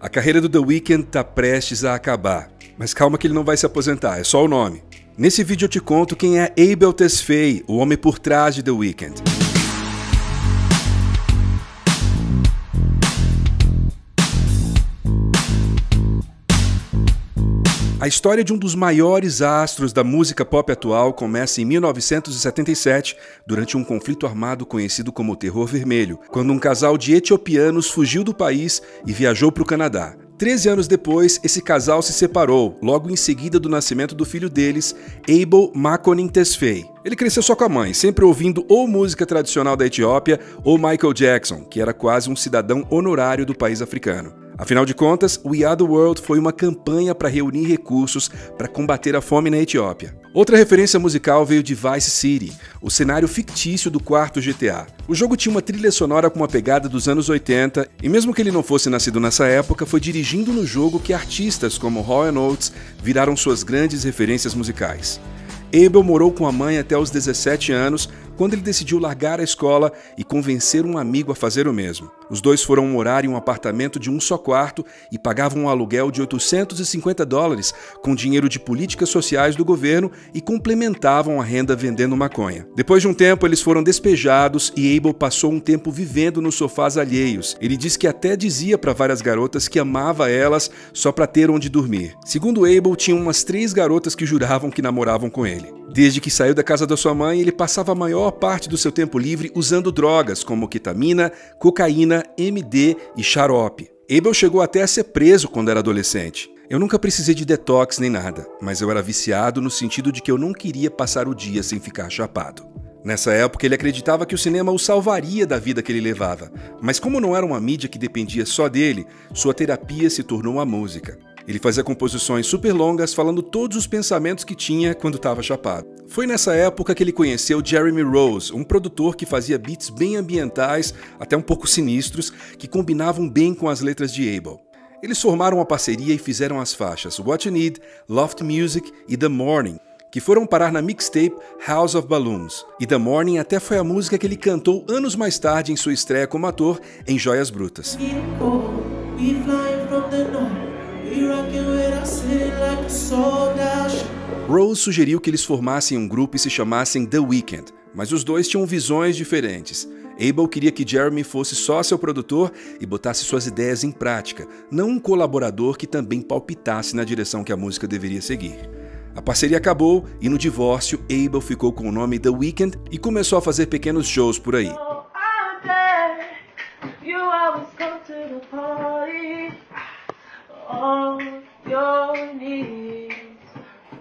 A carreira do The Weeknd tá prestes a acabar, mas calma que ele não vai se aposentar, é só o nome. Nesse vídeo eu te conto quem é Abel Tesfaye, o homem por trás de The Weeknd. A história de um dos maiores astros da música pop atual começa em 1977, durante um conflito armado conhecido como Terror Vermelho, quando um casal de etiopianos fugiu do país e viajou para o Canadá. 13 anos depois, esse casal se separou, logo em seguida do nascimento do filho deles, Abel Makonnen Tesfaye. Ele cresceu só com a mãe, sempre ouvindo ou música tradicional da Etiópia ou Michael Jackson, que era quase um cidadão honorário do país africano. Afinal de contas, We Are The World foi uma campanha para reunir recursos para combater a fome na Etiópia. Outra referência musical veio de Vice City, o cenário fictício do quarto GTA. O jogo tinha uma trilha sonora com uma pegada dos anos 80, e mesmo que ele não fosse nascido nessa época, foi dirigindo no jogo que artistas como Hall & Oates viraram suas grandes referências musicais. Abel morou com a mãe até os 17 anos, quando ele decidiu largar a escola e convencer um amigo a fazer o mesmo. Os dois foram morar em um apartamento de um só quarto e pagavam um aluguel de $850 com dinheiro de políticas sociais do governo e complementavam a renda vendendo maconha. Depois de um tempo, eles foram despejados e Abel passou um tempo vivendo nos sofás alheios. Ele diz que até dizia para várias garotas que amava elas só para ter onde dormir. Segundo Abel, tinha umas 3 garotas que juravam que namoravam com ele. Desde que saiu da casa da sua mãe, ele passava a maior parte do seu tempo livre usando drogas como ketamina, cocaína, MD e xarope. Abel chegou até a ser preso quando era adolescente. Eu nunca precisei de detox nem nada, mas eu era viciado no sentido de que eu não queria passar o dia sem ficar chapado. Nessa época, ele acreditava que o cinema o salvaria da vida que ele levava, mas como não era uma mídia que dependia só dele, sua terapia se tornou a música. Ele fazia composições super longas falando todos os pensamentos que tinha quando estava chapado. Foi nessa época que ele conheceu Jeremy Rose, um produtor que fazia beats bem ambientais, até um pouco sinistros, que combinavam bem com as letras de Abel. Eles formaram uma parceria e fizeram as faixas What You Need, Loft Music e The Morning, que foram parar na mixtape House of Balloons. E The Morning até foi a música que ele cantou anos mais tarde em sua estreia como ator em Joias Brutas. Rose sugeriu que eles formassem um grupo e se chamassem The Weeknd, mas os dois tinham visões diferentes. Abel queria que Jeremy fosse só seu produtor e botasse suas ideias em prática, não um colaborador que também palpitasse na direção que a música deveria seguir. A parceria acabou e no divórcio, Abel ficou com o nome The Weeknd e começou a fazer pequenos shows por aí.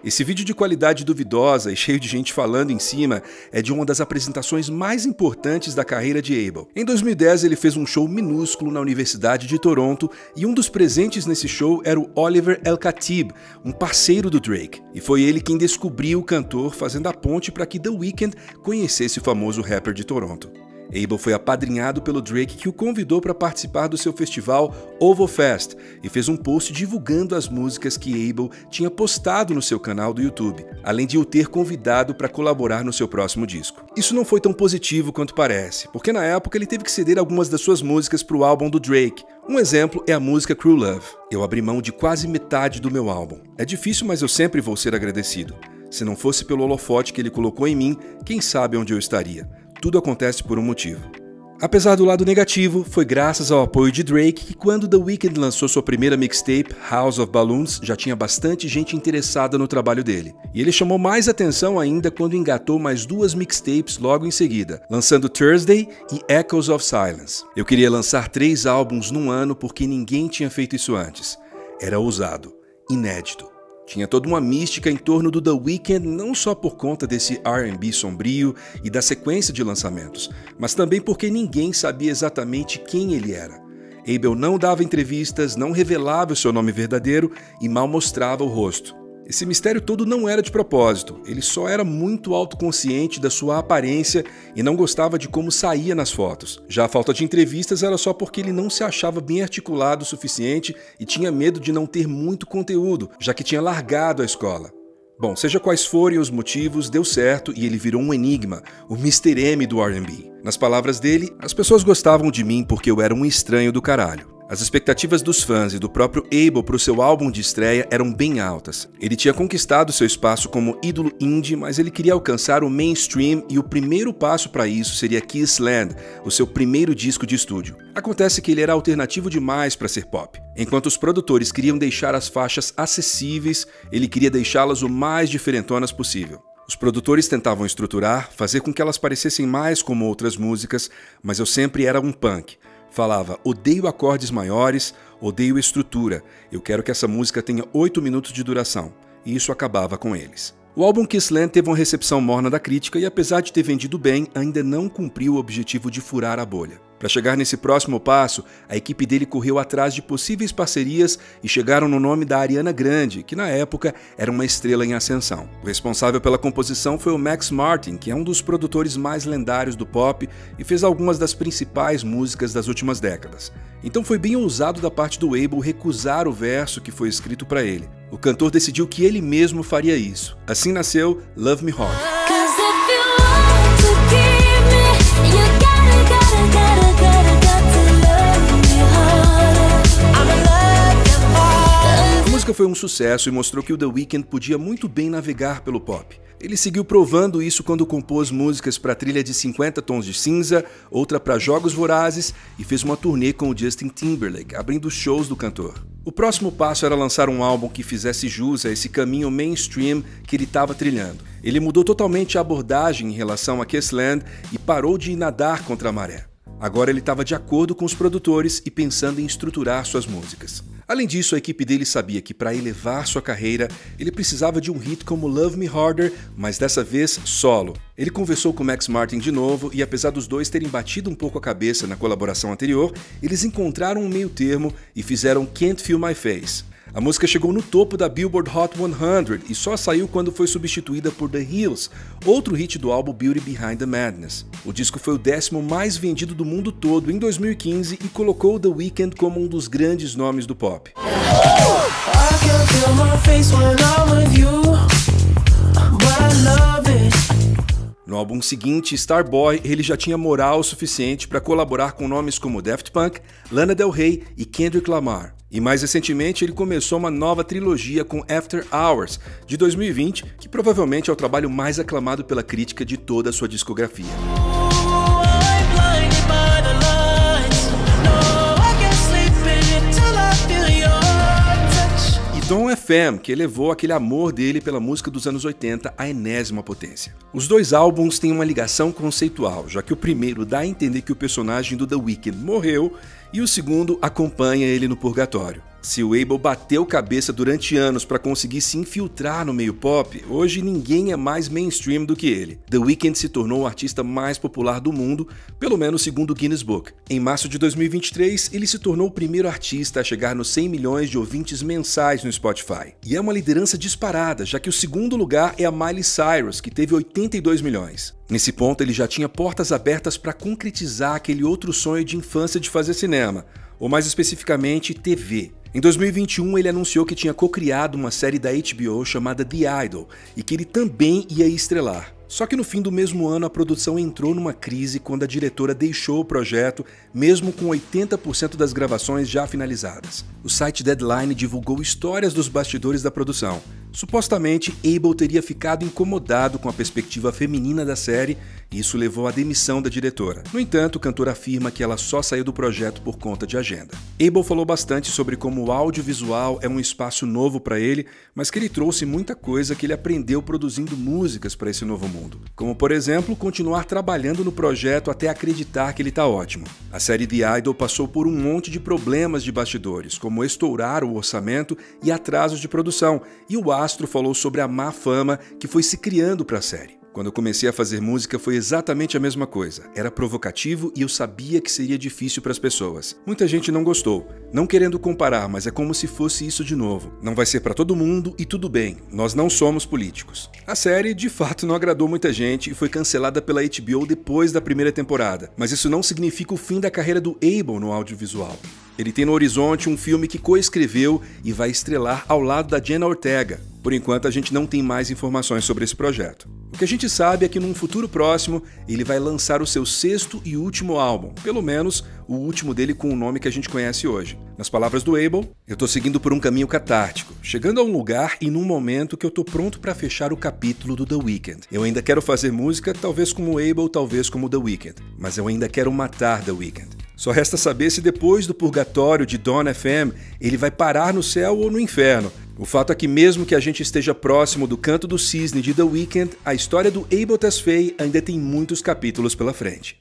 Esse vídeo de qualidade duvidosa e cheio de gente falando em cima é de uma das apresentações mais importantes da carreira de Abel. Em 2010 ele fez um show minúsculo na Universidade de Toronto e um dos presentes nesse show era o Oliver El-Khatib, um parceiro do Drake. E foi ele quem descobriu o cantor, fazendo a ponte para que The Weeknd conhecesse o famoso rapper de Toronto. Abel foi apadrinhado pelo Drake, que o convidou para participar do seu festival OVOfest e fez um post divulgando as músicas que Abel tinha postado no seu canal do YouTube, além de o ter convidado para colaborar no seu próximo disco. Isso não foi tão positivo quanto parece, porque na época ele teve que ceder algumas das suas músicas para o álbum do Drake. Um exemplo é a música True Love. Eu abri mão de quase metade do meu álbum. É difícil, mas eu sempre vou ser agradecido. Se não fosse pelo holofote que ele colocou em mim, quem sabe onde eu estaria. Tudo acontece por um motivo. Apesar do lado negativo, foi graças ao apoio de Drake que quando The Weeknd lançou sua primeira mixtape, House of Balloons, já tinha bastante gente interessada no trabalho dele. E ele chamou mais atenção ainda quando engatou mais 2 mixtapes logo em seguida, lançando Thursday e Echoes of Silence. Eu queria lançar 3 álbuns num ano porque ninguém tinha feito isso antes. Era ousado, inédito. Tinha toda uma mística em torno do The Weeknd, não só por conta desse R&B sombrio e da sequência de lançamentos, mas também porque ninguém sabia exatamente quem ele era. Abel não dava entrevistas, não revelava o seu nome verdadeiro e mal mostrava o rosto. Esse mistério todo não era de propósito, ele só era muito autoconsciente da sua aparência e não gostava de como saía nas fotos. Já a falta de entrevistas era só porque ele não se achava bem articulado o suficiente e tinha medo de não ter muito conteúdo, já que tinha largado a escola. Bom, seja quais forem os motivos, deu certo e ele virou um enigma, o Mr. M do R&B. Nas palavras dele, as pessoas gostavam de mim porque eu era um estranho do caralho. As expectativas dos fãs e do próprio Abel para o seu álbum de estreia eram bem altas. Ele tinha conquistado seu espaço como ídolo indie, mas ele queria alcançar o mainstream e o primeiro passo para isso seria Kissland, o seu primeiro disco de estúdio. Acontece que ele era alternativo demais para ser pop. Enquanto os produtores queriam deixar as faixas acessíveis, ele queria deixá-las o mais diferentonas possível. Os produtores tentavam estruturar, fazer com que elas parecessem mais como outras músicas, mas eu sempre era um punk. Falava, odeio acordes maiores, odeio estrutura, eu quero que essa música tenha 8 minutos de duração, e isso acabava com eles. O álbum Kissland teve uma recepção morna da crítica e apesar de ter vendido bem, ainda não cumpriu o objetivo de furar a bolha. Para chegar nesse próximo passo, a equipe dele correu atrás de possíveis parcerias e chegaram no nome da Ariana Grande, que na época era uma estrela em ascensão. O responsável pela composição foi o Max Martin, que é um dos produtores mais lendários do pop e fez algumas das principais músicas das últimas décadas. Então foi bem ousado da parte do Abel recusar o verso que foi escrito para ele. O cantor decidiu que ele mesmo faria isso. Assim nasceu Love Me Hard. A música foi um sucesso e mostrou que o The Weeknd podia muito bem navegar pelo pop. Ele seguiu provando isso quando compôs músicas para a trilha de 50 Tons de Cinza, outra para Jogos Vorazes e fez uma turnê com o Justin Timberlake, abrindo shows do cantor. O próximo passo era lançar um álbum que fizesse jus a esse caminho mainstream que ele estava trilhando. Ele mudou totalmente a abordagem em relação a Kissland e parou de nadar contra a maré. Agora ele estava de acordo com os produtores e pensando em estruturar suas músicas. Além disso, a equipe dele sabia que para elevar sua carreira, ele precisava de um hit como Love Me Harder, mas dessa vez solo. Ele conversou com Max Martin de novo e apesar dos dois terem batido um pouco a cabeça na colaboração anterior, eles encontraram um meio termo e fizeram Can't Feel My Face. A música chegou no topo da Billboard Hot 100 e só saiu quando foi substituída por The Hills, outro hit do álbum Beauty Behind the Madness. O disco foi o 10º mais vendido do mundo todo em 2015 e colocou The Weeknd como um dos grandes nomes do pop. No álbum seguinte, Starboy, ele já tinha moral suficiente para colaborar com nomes como Daft Punk, Lana Del Rey e Kendrick Lamar. E mais recentemente ele começou uma nova trilogia com After Hours, de 2020, que provavelmente é o trabalho mais aclamado pela crítica de toda a sua discografia. Dom FM, que elevou aquele amor dele pela música dos anos 80 à enésima potência. Os dois álbuns têm uma ligação conceitual, já que o primeiro dá a entender que o personagem do The Weeknd morreu e o segundo acompanha ele no purgatório. Se o Abel bateu cabeça durante anos para conseguir se infiltrar no meio pop, hoje ninguém é mais mainstream do que ele. The Weeknd se tornou o artista mais popular do mundo, pelo menos segundo o Guinness Book. Em março de 2023, ele se tornou o primeiro artista a chegar nos 100 milhões de ouvintes mensais no Spotify. E é uma liderança disparada, já que o segundo lugar é a Miley Cyrus, que teve 82 milhões. Nesse ponto, ele já tinha portas abertas para concretizar aquele outro sonho de infância de fazer cinema, ou mais especificamente, TV. Em 2021, ele anunciou que tinha co-criado uma série da HBO chamada The Idol e que ele também ia estrelar. Só que no fim do mesmo ano a produção entrou numa crise quando a diretora deixou o projeto, mesmo com 80% das gravações já finalizadas. O site Deadline divulgou histórias dos bastidores da produção. Supostamente, Abel teria ficado incomodado com a perspectiva feminina da série e isso levou à demissão da diretora. No entanto, o cantor afirma que ela só saiu do projeto por conta de agenda. Abel falou bastante sobre como o audiovisual é um espaço novo para ele, mas que ele trouxe muita coisa que ele aprendeu produzindo músicas para esse novo mundo. Como, por exemplo, continuar trabalhando no projeto até acreditar que ele está ótimo. A série The Idol passou por um monte de problemas de bastidores, como estourar o orçamento e atrasos de produção, e o astro falou sobre a má fama que foi se criando para a série. Quando eu comecei a fazer música foi exatamente a mesma coisa. Era provocativo e eu sabia que seria difícil para as pessoas. Muita gente não gostou. Não querendo comparar, mas é como se fosse isso de novo. Não vai ser para todo mundo e tudo bem. Nós não somos políticos. A série, de fato, não agradou muita gente e foi cancelada pela HBO depois da primeira temporada. Mas isso não significa o fim da carreira do Abel no audiovisual. Ele tem no horizonte um filme que coescreveu e vai estrelar ao lado da Jenna Ortega. Por enquanto, a gente não tem mais informações sobre esse projeto. O que a gente sabe é que num futuro próximo, ele vai lançar o seu 6º e último álbum, pelo menos o último dele com o nome que a gente conhece hoje. Nas palavras do Abel, eu tô seguindo por um caminho catártico, chegando a um lugar e num momento que eu tô pronto para fechar o capítulo do The Weeknd. Eu ainda quero fazer música, talvez como o Abel, talvez como The Weeknd, mas eu ainda quero matar The Weeknd. Só resta saber se depois do purgatório de Dawn FM, ele vai parar no céu ou no inferno. O fato é que mesmo que a gente esteja próximo do canto do cisne de The Weeknd, a história do Abel Tesfaye ainda tem muitos capítulos pela frente.